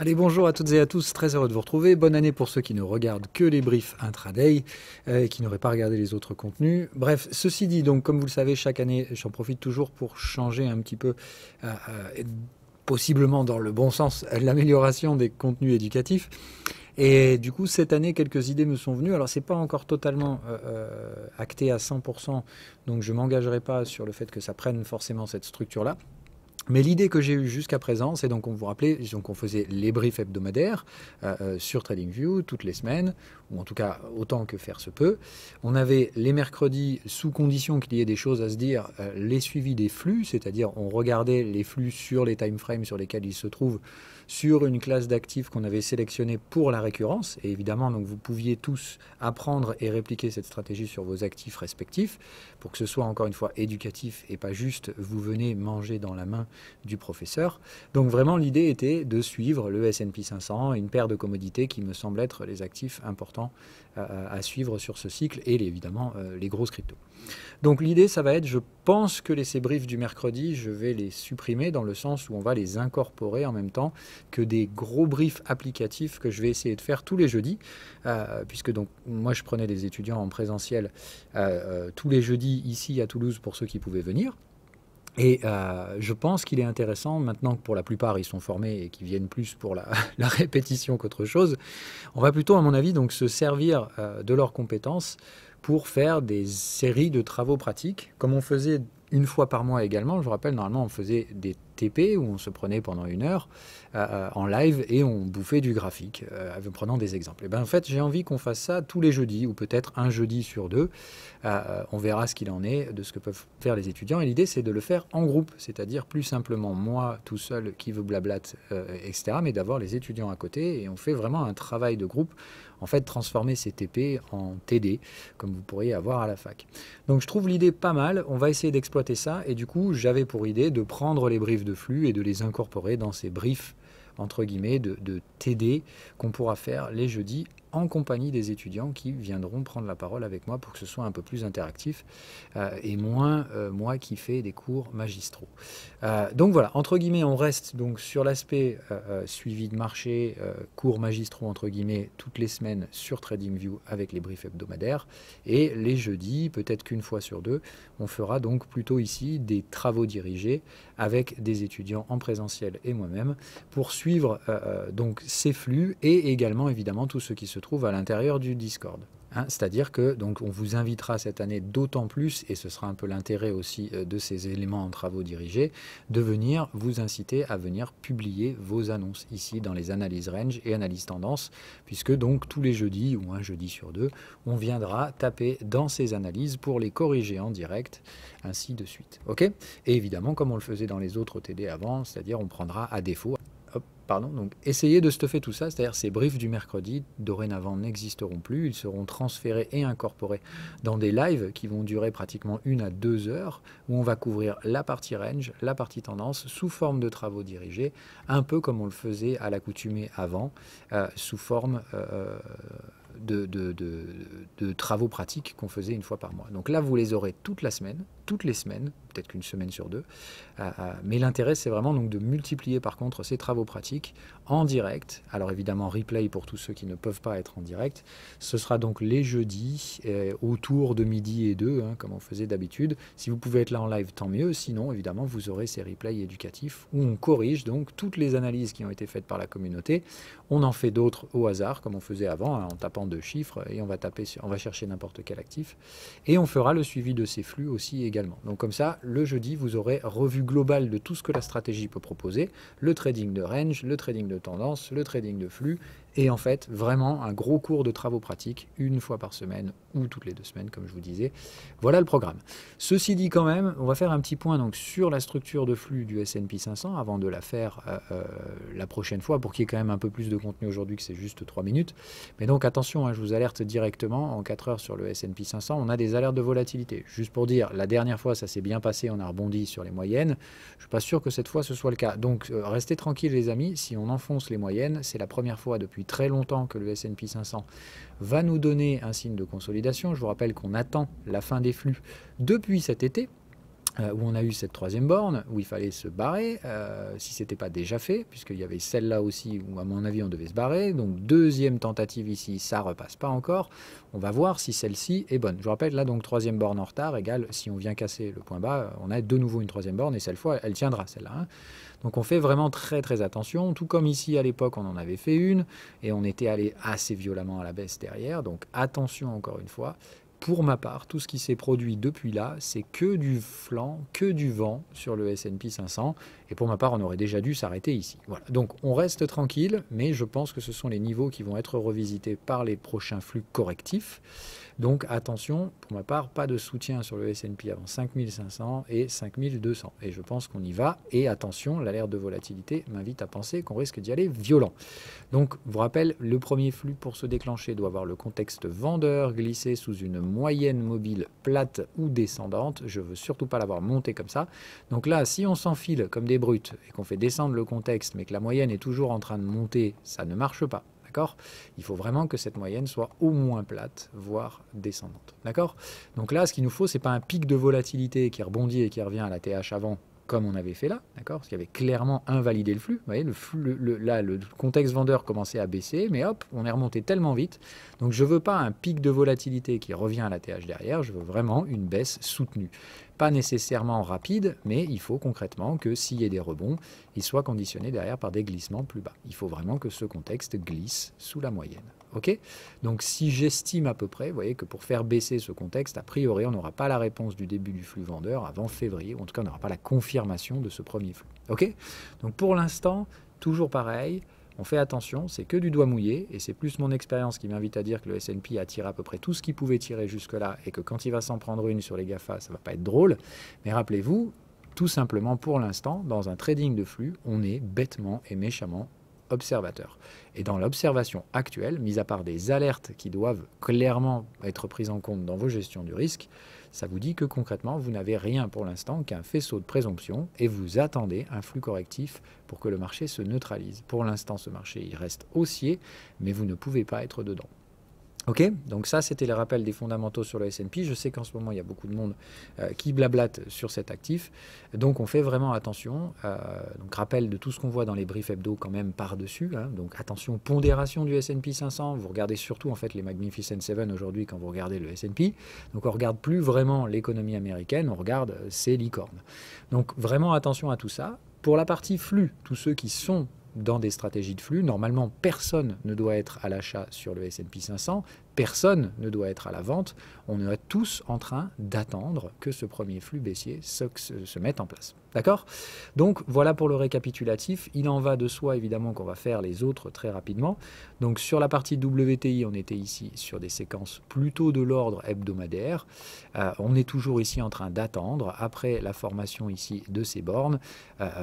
Allez, bonjour à toutes et à tous, très heureux de vous retrouver. Bonne année pour ceux qui ne regardent que les briefs intraday et qui n'auraient pas regardé les autres contenus. Bref, ceci dit, donc comme vous le savez, chaque année, j'en profite toujours pour changer un petit peu, possiblement dans le bon sens, l'amélioration des contenus éducatifs. Et du coup, cette année, quelques idées me sont venues. Alors, c'est pas encore totalement acté à 100%, donc je m'engagerai pas sur le fait que ça prenne forcément cette structure-là. Mais l'idée que j'ai eue jusqu'à présent, c'est donc, on vous rappelait, donc on faisait les briefs hebdomadaires sur TradingView toutes les semaines, ou en tout cas autant que faire se peut. On avait les mercredis, sous condition qu'il y ait des choses à se dire, les suivis des flux, c'est-à-dire on regardait les flux sur les timeframes sur lesquels ils se trouvent sur une classe d'actifs qu'on avait sélectionnée pour la récurrence. Et évidemment, donc, vous pouviez tous apprendre et répliquer cette stratégie sur vos actifs respectifs pour que ce soit encore une fois éducatif et pas juste vous venez manger dans la main du professeur. Donc vraiment l'idée était de suivre le S&P 500, une paire de commodités qui me semblent être les actifs importants à suivre sur ce cycle et évidemment les grosses cryptos. Donc l'idée ça va être, je pense que ces briefs du mercredi, je vais les supprimer dans le sens où on va les incorporer en même temps que des gros briefs applicatifs que je vais essayer de faire tous les jeudis, puisque donc moi je prenais des étudiants en présentiel tous les jeudis ici à Toulouse pour ceux qui pouvaient venir. Et je pense qu'il est intéressant, maintenant que pour la plupart ils sont formés et qu'ils viennent plus pour la répétition qu'autre chose, on va plutôt à mon avis donc se servir de leurs compétences pour faire des séries de travaux pratiques, comme on faisait une fois par mois également. Je vous rappelle, normalement on faisait des TP où on se prenait pendant une heure en live et on bouffait du graphique en prenant des exemples. Et ben en fait j'ai envie qu'on fasse ça tous les jeudis ou peut-être un jeudi sur deux. On verra ce qu'il en est de ce que peuvent faire les étudiants et l'idée c'est de le faire en groupe, c'est-à-dire plus simplement moi tout seul qui veut blablater, etc. mais d'avoir les étudiants à côté et on fait vraiment un travail de groupe, en fait transformer ces TP en TD comme vous pourriez avoir à la fac. Donc je trouve l'idée pas mal, on va essayer d'exploiter ça et du coup j'avais pour idée de prendre les briefs de flux et de les incorporer dans ces briefs entre guillemets de TD qu'on pourra faire les jeudis en compagnie des étudiants qui viendront prendre la parole avec moi pour que ce soit un peu plus interactif et moins moi qui fais des cours magistraux. Donc voilà, entre guillemets, on reste donc sur l'aspect suivi de marché, cours magistraux entre guillemets toutes les semaines sur TradingView avec les briefs hebdomadaires et les jeudis, peut-être qu'une fois sur deux, on fera donc plutôt ici des travaux dirigés avec des étudiants en présentiel et moi-même pour suivre donc ces flux et également évidemment tous ceux qui se trouvent à l'intérieur du Discord. Hein, c'est-à-dire que donc on vous invitera cette année d'autant plus, et ce sera un peu l'intérêt aussi de ces éléments en travaux dirigés, de venir vous inciter à venir publier vos annonces ici dans les analyses range et analyses tendance, puisque donc tous les jeudis ou un jeudi sur deux, on viendra taper dans ces analyses pour les corriger en direct, ainsi de suite. Ok ? Et évidemment, comme on le faisait dans les autres TD avant, c'est-à-dire on prendra à défaut. Donc essayez de stuffer tout ça, c'est-à-dire ces briefs du mercredi, dorénavant n'existeront plus, ils seront transférés et incorporés dans des lives qui vont durer pratiquement 1 à 2 heures, où on va couvrir la partie range, la partie tendance, sous forme de travaux dirigés, un peu comme on le faisait à l'accoutumée avant, sous forme de travaux pratiques qu'on faisait une fois par mois. Donc là, vous les aurez toutes les semaines, peut-être qu'une semaine sur deux. Mais l'intérêt, c'est vraiment donc de multiplier par contre ces travaux pratiques en direct. Alors évidemment, replay pour tous ceux qui ne peuvent pas être en direct. Ce sera donc les jeudis, autour de midi et 2, hein, comme on faisait d'habitude. Si vous pouvez être là en live, tant mieux. Sinon, évidemment, vous aurez ces replays éducatifs où on corrige donc toutes les analyses qui ont été faites par la communauté. On en fait d'autres au hasard, comme on faisait avant, hein, en tapant 2 chiffres, et on va chercher n'importe quel actif. Et on fera le suivi de ces flux aussi également. Donc comme ça, le jeudi, vous aurez revue globale de tout ce que la stratégie peut proposer, le trading de range, le trading de tendance, le trading de flux, et en fait, vraiment un gros cours de travaux pratiques, une fois par semaine ou toutes les 2 semaines, comme je vous disais. Voilà le programme. Ceci dit quand même, on va faire un petit point donc, sur la structure de flux du S&P 500 avant de la faire la prochaine fois, pour qu'il y ait quand même un peu plus de contenu aujourd'hui que c'est juste 3 minutes. Mais donc attention, hein, je vous alerte directement, en 4 heures sur le S&P 500, on a des alertes de volatilité. Juste pour dire, la dernière fois, ça s'est bien passé, on a rebondi sur les moyennes. Je ne suis pas sûr que cette fois, ce soit le cas. Donc restez tranquilles les amis, si on enfonce les moyennes, c'est la première fois depuis très longtemps que le S&P 500 va nous donner un signe de consolidation. Je vous rappelle qu'on attend la fin des flux depuis cet été. où on a eu cette troisième borne, où il fallait se barrer, si ce n'était pas déjà fait, puisqu'il y avait celle-là aussi, où à mon avis on devait se barrer. Donc deuxième tentative ici, ça repasse pas encore. On va voir si celle-ci est bonne. Je vous rappelle, là, donc troisième borne en retard égale, si on vient casser le point bas, on a de nouveau une troisième borne, et cette fois, elle tiendra, celle-là. Hein. Donc on fait vraiment très très attention, tout comme ici à l'époque on en avait fait une, et on était allé assez violemment à la baisse derrière, donc attention encore une fois. Pour ma part, tout ce qui s'est produit depuis là, c'est que du flanc, que du vent sur le S&P 500. Et pour ma part, on aurait déjà dû s'arrêter ici. Voilà. Donc on reste tranquille, mais je pense que ce sont les niveaux qui vont être revisités par les prochains flux correctifs. Donc attention, pour ma part, pas de soutien sur le S&P avant 5500 et 5200. Et je pense qu'on y va. Et attention, l'alerte de volatilité m'invite à penser qu'on risque d'y aller violent. Donc, je vous rappelle, le premier flux pour se déclencher doit avoir le contexte vendeur glissé sous une moyenne mobile plate ou descendante. Je ne veux surtout pas l'avoir monté comme ça. Donc là, si on s'enfile comme des brutes et qu'on fait descendre le contexte, mais que la moyenne est toujours en train de monter, ça ne marche pas. D'accord ? Il faut vraiment que cette moyenne soit au moins plate, voire descendante. D'accord ? Donc là, ce qu'il nous faut, ce n'est pas un pic de volatilité qui rebondit et qui revient à la TH avant, comme on avait fait là, d'accord, parce qu'il y avait clairement invalidé le flux. Vous voyez, là, le contexte vendeur commençait à baisser, mais hop, on est remonté tellement vite. Donc je ne veux pas un pic de volatilité qui revient à la TH derrière, je veux vraiment une baisse soutenue. Pas nécessairement rapide, mais il faut concrètement que s'il y ait des rebonds, ils soient conditionnés derrière par des glissements plus bas. Il faut vraiment que ce contexte glisse sous la moyenne. Ok ? Donc si j'estime à peu près, vous voyez que pour faire baisser ce contexte, a priori, on n'aura pas la réponse du début du flux vendeur avant février, ou en tout cas, on n'aura pas la confirmation de ce premier flux. Ok ? Donc pour l'instant, toujours pareil. On fait attention, c'est que du doigt mouillé, et c'est plus mon expérience qui m'invite à dire que le S&P a tiré à peu près tout ce qu'il pouvait tirer jusque-là, et que quand il va s'en prendre une sur les GAFA, ça ne va pas être drôle. Mais rappelez-vous, tout simplement pour l'instant, dans un trading de flux, on est bêtement et méchamment observateur. Et dans l'observation actuelle, mis à part des alertes qui doivent clairement être prises en compte dans vos gestions du risque, ça vous dit que concrètement, vous n'avez rien pour l'instant qu'un faisceau de présomption et vous attendez un flux correctif pour que le marché se neutralise. Pour l'instant, ce marché, il reste haussier, mais vous ne pouvez pas être dedans. Ok, donc ça c'était le rappel des fondamentaux sur le S&P. Je sais qu'en ce moment il y a beaucoup de monde qui blablate sur cet actif, donc on fait vraiment attention. Donc rappel de tout ce qu'on voit dans les briefs hebdo quand même par-dessus. Hein. Donc attention, pondération du S&P 500. Vous regardez surtout en fait les Magnificent Seven aujourd'hui quand vous regardez le S&P. Donc on regarde plus vraiment l'économie américaine, on regarde ces licornes. Donc vraiment attention à tout ça. Pour la partie flux, tous ceux qui sont dans des stratégies de flux, normalement personne ne doit être à l'achat sur le S&P 500, personne ne doit être à la vente, on est tous en train d'attendre que ce premier flux baissier se mette en place. D'accord ? Donc voilà pour le récapitulatif, il en va de soi évidemment qu'on va faire les autres très rapidement. Donc sur la partie WTI, on était ici sur des séquences plutôt de l'ordre hebdomadaire, on est toujours ici en train d'attendre après la formation ici de ces bornes,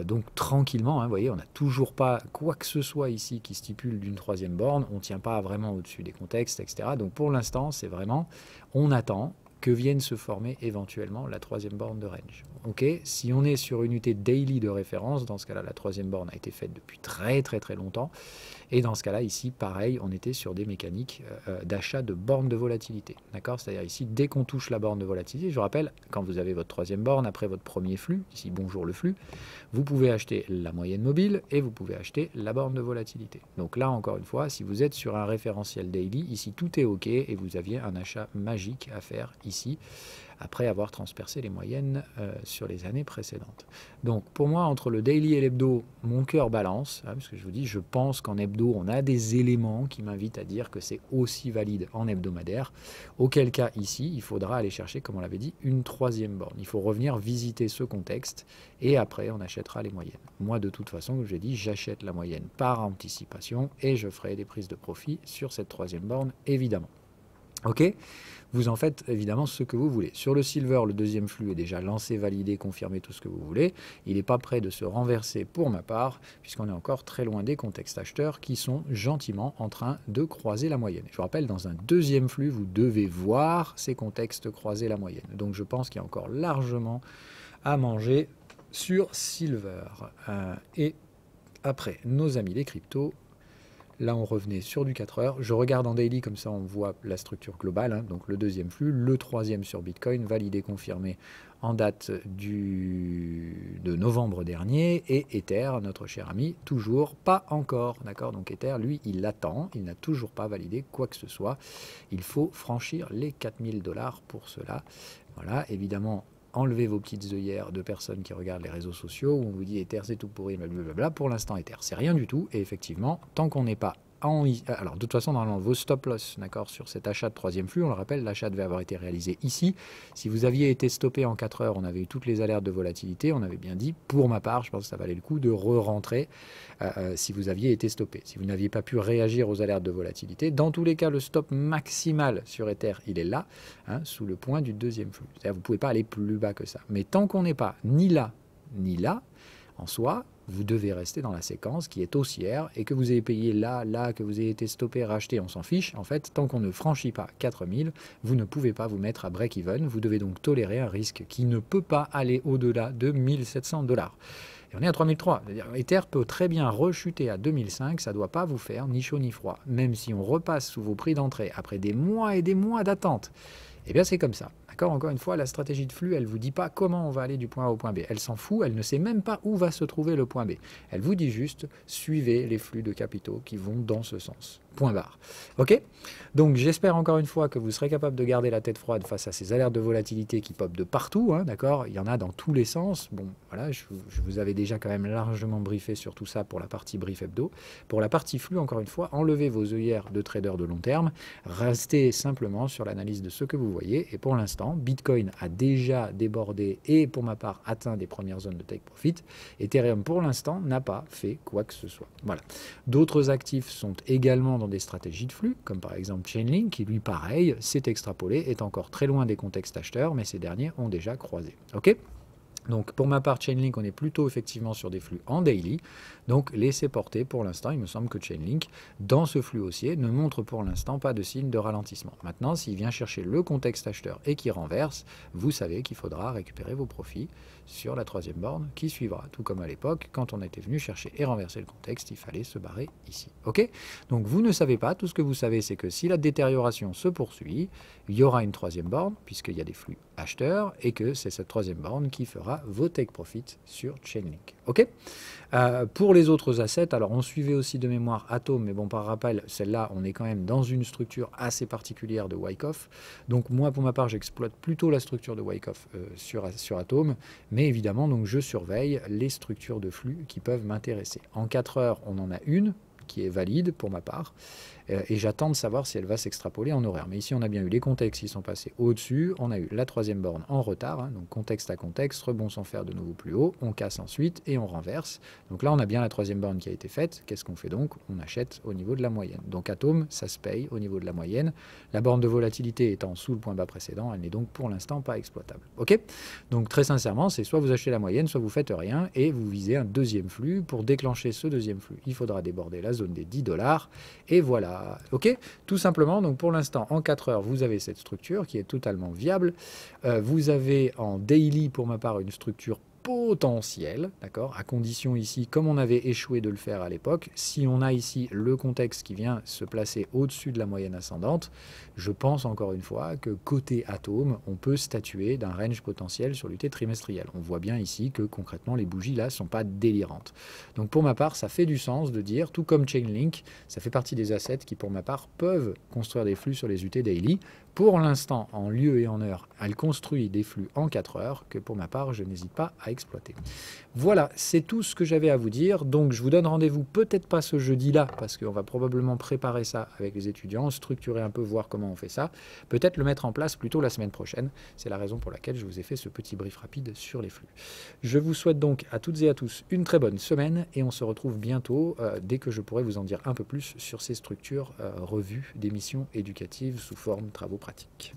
donc tranquillement, hein, vous voyez, on n'a toujours pas quoi que ce soit ici qui stipule d'une troisième borne, on ne tient pas vraiment au-dessus des contextes, etc. Donc pour l'instant, c'est vraiment, on attend que vienne se former éventuellement la troisième borne de range. Okay, si on est sur une unité daily de référence, dans ce cas-là, la troisième borne a été faite depuis très très très longtemps. Et dans ce cas-là, ici, pareil, on était sur des mécaniques d'achat de bornes de volatilité. D'accord ? C'est-à-dire ici, dès qu'on touche la borne de volatilité, je vous rappelle, quand vous avez votre troisième borne, après votre premier flux, ici, bonjour le flux, vous pouvez acheter la moyenne mobile et vous pouvez acheter la borne de volatilité. Donc là, encore une fois, si vous êtes sur un référentiel daily, ici, tout est OK et vous aviez un achat magique à faire ici, après avoir transpercé les moyennes sur les années précédentes. Donc pour moi, entre le daily et l'hebdo, mon cœur balance, hein, parce que je vous dis, je pense qu'en hebdo, on a des éléments qui m'invitent à dire que c'est aussi valide en hebdomadaire, auquel cas ici, il faudra aller chercher, comme on l'avait dit, une troisième borne. Il faut revenir visiter ce contexte et après, on achètera les moyennes. Moi, de toute façon, comme j'ai dit, j'achète la moyenne par anticipation et je ferai des prises de profit sur cette troisième borne, évidemment. Ok ? Vous en faites évidemment ce que vous voulez. Sur le silver, le deuxième flux est déjà lancé, validé, confirmé, tout ce que vous voulez. Il n'est pas prêt de se renverser pour ma part, puisqu'on est encore très loin des contextes acheteurs qui sont gentiment en train de croiser la moyenne. Je vous rappelle, dans un deuxième flux, vous devez voir ces contextes croiser la moyenne. Donc je pense qu'il y a encore largement à manger sur silver. Et après, nos amis les cryptos, Là, on revenait sur du 4 heures. Je regarde en daily, comme ça on voit la structure globale, hein, donc le deuxième flux, le troisième sur Bitcoin, validé, confirmé en date de novembre dernier, et Ether, notre cher ami, toujours pas encore, d'accord? Donc Ether, lui, il attend, il n'a toujours pas validé quoi que ce soit. Il faut franchir les 4000 $ pour cela. Voilà, évidemment, enlevez vos petites œillères de personnes qui regardent les réseaux sociaux où on vous dit Ether c'est tout pourri, blablabla. Pour l'instant, Ether c'est rien du tout. Et effectivement, tant qu'on n'est pas alors, de toute façon, normalement, vos stop loss, d'accord, sur cet achat de troisième flux, on le rappelle, l'achat devait avoir été réalisé ici. Si vous aviez été stoppé en 4 heures, on avait eu toutes les alertes de volatilité. On avait bien dit, pour ma part, je pense que ça valait le coup de re-rentrer si vous aviez été stoppé. Si vous n'aviez pas pu réagir aux alertes de volatilité, dans tous les cas, le stop maximal sur Ether, il est là, hein, sous le point du deuxième flux. C'est-à-dire vous ne pouvez pas aller plus bas que ça. Mais tant qu'on n'est pas ni là, en soi, vous devez rester dans la séquence qui est haussière et que vous ayez payé là, que vous ayez été stoppé, racheté, on s'en fiche. En fait, tant qu'on ne franchit pas 4000, vous ne pouvez pas vous mettre à break-even. Vous devez donc tolérer un risque qui ne peut pas aller au-delà de 1700 $. Et on est à 3003. C'est-à-dire, Ether peut très bien rechuter à 2005, ça ne doit pas vous faire ni chaud ni froid. Même si on repasse sous vos prix d'entrée après des mois et des mois d'attente, eh bien c'est comme ça. D'accord, encore une fois, la stratégie de flux, elle ne vous dit pas comment on va aller du point A au point B. Elle s'en fout, elle ne sait même pas où va se trouver le point B. Elle vous dit juste, suivez les flux de capitaux qui vont dans ce sens. Point barre. Ok? Donc j'espère encore une fois que vous serez capable de garder la tête froide face à ces alertes de volatilité qui popent de partout, hein, d'accord? Il y en a dans tous les sens. Bon, voilà, je vous avais déjà quand même largement briefé sur tout ça pour la partie brief hebdo. Pour la partie flux, encore une fois, enlevez vos œillères de trader de long terme. Restez simplement sur l'analyse de ce que vous voyez. Et pour l'instant, Bitcoin a déjà débordé et pour ma part atteint des premières zones de take profit. Ethereum, pour l'instant, n'a pas fait quoi que ce soit. Voilà. D'autres actifs sont également dans des stratégies de flux, comme par exemple Chainlink, qui lui, pareil, s'est extrapolé, est encore très loin des contextes acheteurs, mais ces derniers ont déjà croisé. Ok ? Donc pour ma part, Chainlink, on est plutôt effectivement sur des flux en daily. Donc laissez porter pour l'instant. Il me semble que Chainlink, dans ce flux haussier, ne montre pour l'instant pas de signe de ralentissement. Maintenant, s'il vient chercher le contexte acheteur et qu'il renverse, vous savez qu'il faudra récupérer vos profits sur la troisième borne qui suivra. Tout comme à l'époque, quand on était venu chercher et renverser le contexte, il fallait se barrer ici. Ok ? Donc vous ne savez pas. Tout ce que vous savez, c'est que si la détérioration se poursuit, il y aura une troisième borne, puisqu'il y a des flux acheteurs, et que c'est cette troisième borne qui fera vos take profit sur Chainlink. Ok ? Pour les autres assets, alors on suivait aussi de mémoire Atom, mais bon, par rappel, celle-là, on est quand même dans une structure assez particulière de Wyckoff. Donc moi, pour ma part, j'exploite plutôt la structure de Wyckoff sur Atom, mais évidemment, donc je surveille les structures de flux qui peuvent m'intéresser. En 4 heures, on en a une qui est valide pour ma part, et j'attends de savoir si elle va s'extrapoler en horaire. Mais ici, on a bien eu les contextes qui sont passés au-dessus, on a eu la troisième borne en retard, hein, donc contexte à contexte, rebond sans faire de nouveau plus haut, on casse ensuite et on renverse. Donc là, on a bien la troisième borne qui a été faite. Qu'est-ce qu'on fait donc? On achète au niveau de la moyenne. Donc Atom, ça se paye au niveau de la moyenne. La borne de volatilité étant sous le point bas précédent, elle n'est donc pour l'instant pas exploitable. Ok? Donc très sincèrement, c'est soit vous achetez la moyenne, soit vous faites rien et vous visez un deuxième flux. Pour déclencher ce deuxième flux, il faudra déborder la zone des 10 $. Et voilà. Ok, tout simplement. Donc pour l'instant, en 4 heures, vous avez cette structure qui est totalement viable. Vous avez en daily, pour ma part, une structure potentielle, d'accord, à condition ici, comme on avait échoué de le faire à l'époque, si on a ici le contexte qui vient se placer au-dessus de la moyenne ascendante, je pense encore une fois que côté Atom, on peut statuer d'un range potentiel sur l'UT trimestrielle. On voit bien ici que concrètement, les bougies là sont pas délirantes. Donc pour ma part, ça fait du sens de dire, tout comme Chainlink, ça fait partie des assets qui pour ma part peuvent construire des flux sur les UT daily. Pour l'instant, en lieu et en heure, elle construit des flux en 4 heures que pour ma part, je n'hésite pas à exploiter. Voilà, c'est tout ce que j'avais à vous dire. Donc, je vous donne rendez-vous peut-être pas ce jeudi-là, parce qu'on va probablement préparer ça avec les étudiants, structurer un peu, voir comment on fait ça. Peut-être le mettre en place plutôt la semaine prochaine. C'est la raison pour laquelle je vous ai fait ce petit brief rapide sur les flux. Je vous souhaite donc à toutes et à tous une très bonne semaine et on se retrouve bientôt dès que je pourrai vous en dire un peu plus sur ces structures revues d'émissions éducatives sous forme travaux pratiques.